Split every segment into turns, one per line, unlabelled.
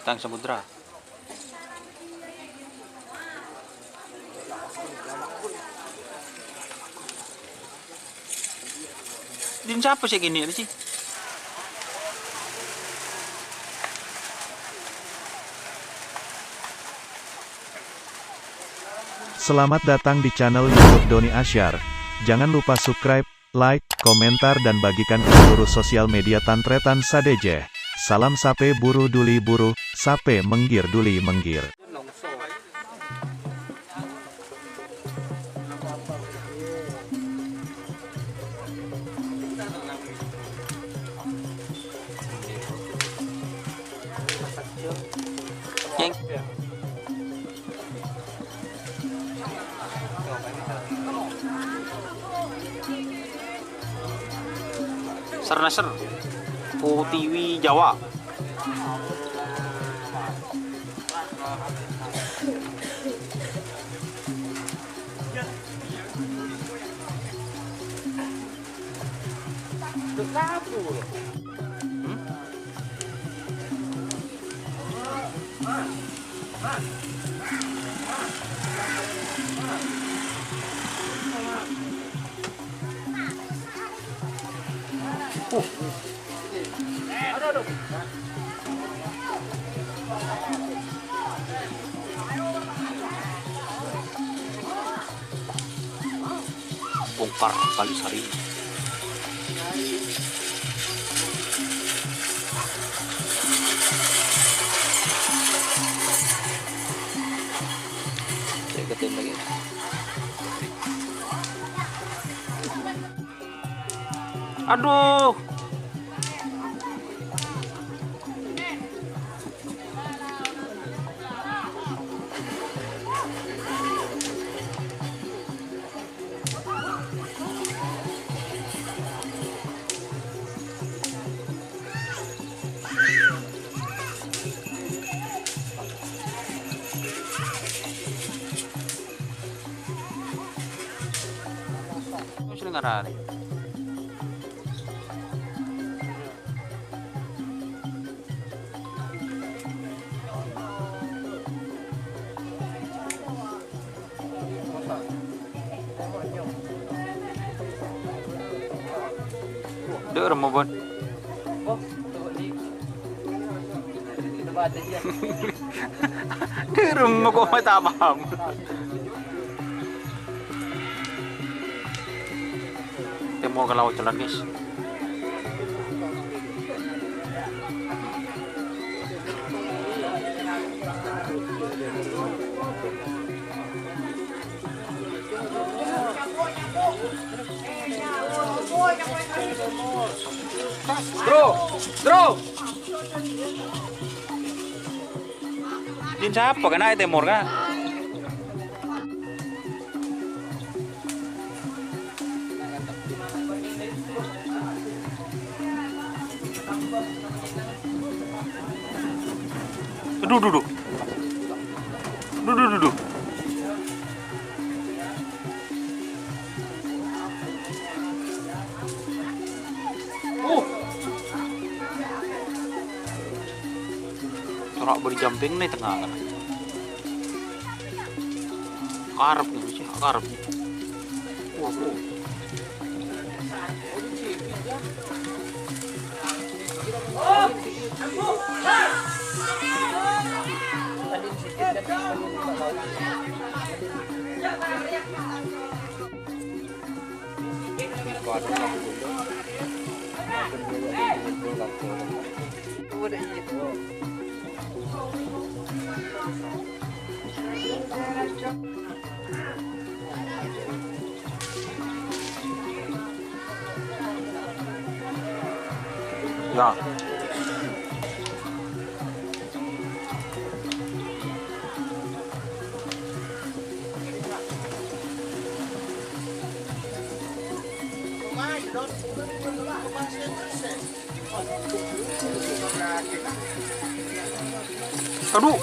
Tang Samudra. Din siapa sih gini sih?
Selamat datang di channel YouTube Doni Asyar. Jangan lupa subscribe, like, komentar dan bagikan ke seluruh sosial media Tantretan Sadeje. Salam sape buru duli buru, sape menggir duli menggir.
Yang Sernaser Putiwi Jawa. Bongkar Kalisari. Saya ketin lagi. Aduh. Sila nga rin. Deur mo bon. Deur mo ko matabang. Temo ke laut jalan guys. Bro. Din siapa kena Timur kan? Duduk. Corak berjumping nih tengah kan. Karep nih sih, karep. Ya. Aduh.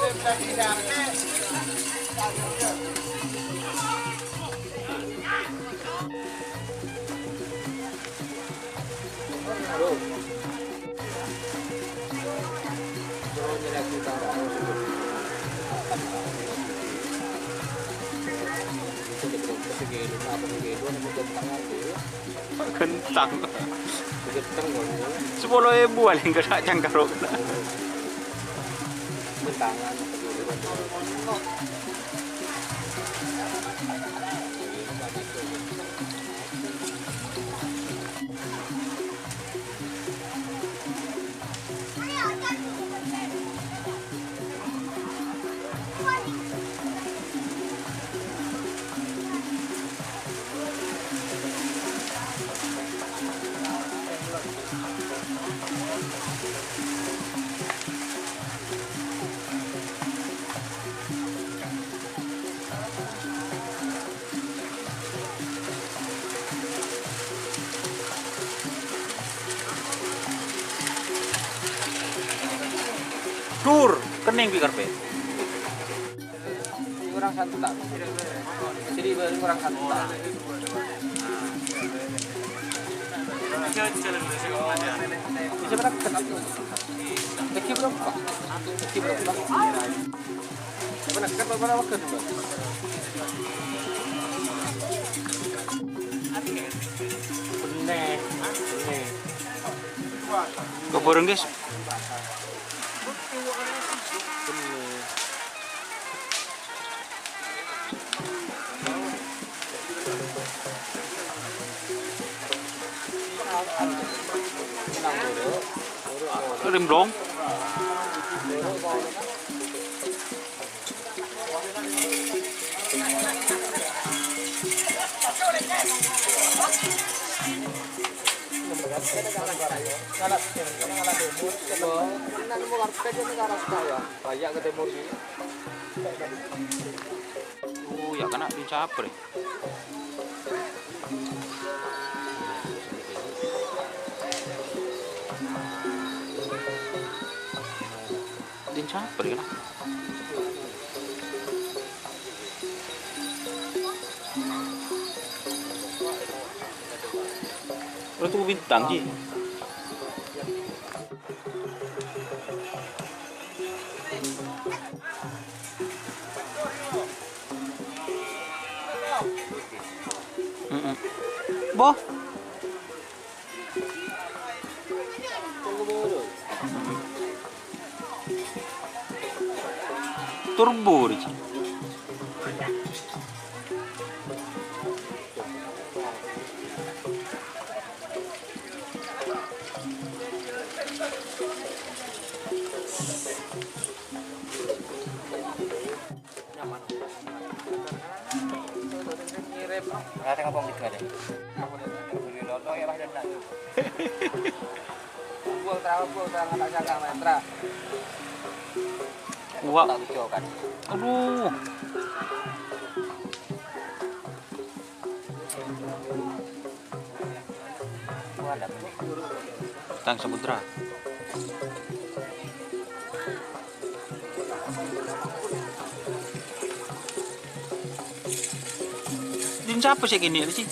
Kentang.
Kentang boleh.
10.000 paling kena cangkaro kena.
Bentangan.
Dur, kening pi karpe.
Kurang satu tak. Jadi kurang satu tak. Bisa berapa? Deki berapa? Deki berapa? Berapa nak berapa waktu? Benih.
Keborong guys. Rimblong.
Banyak ke timur sini.
Ya kena dicaper. Dicaper kena. Itu bintang sih. Boh. Turbo di sini.
Ada ngapong gitu ada. Beli loto ya lah dan nak. Buang anak jaga mentra.
Wah,
Tak lucu kan.
aduh.
Wah, ada.
Tang samudra. Din siapa sih gini sih?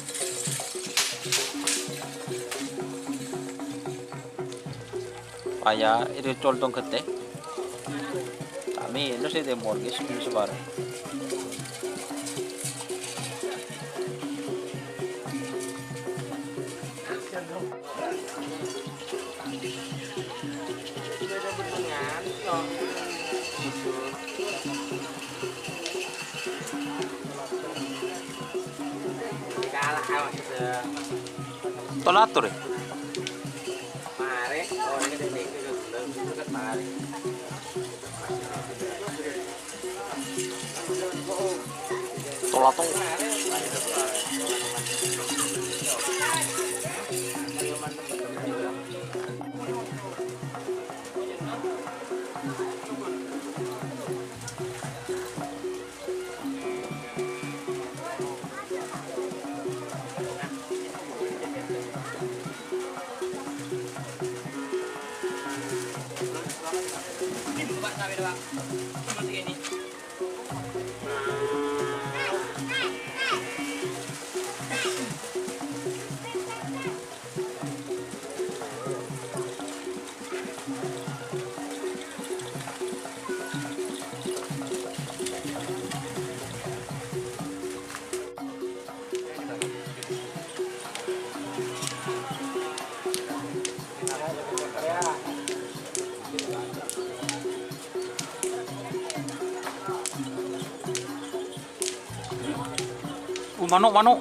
Paya itu coltong kete. Kami itu sih temor guys, ini sebar. Tolatur ya?
Mari, orang ini nih dekat mari.
Tolatur. Manuk, manuk.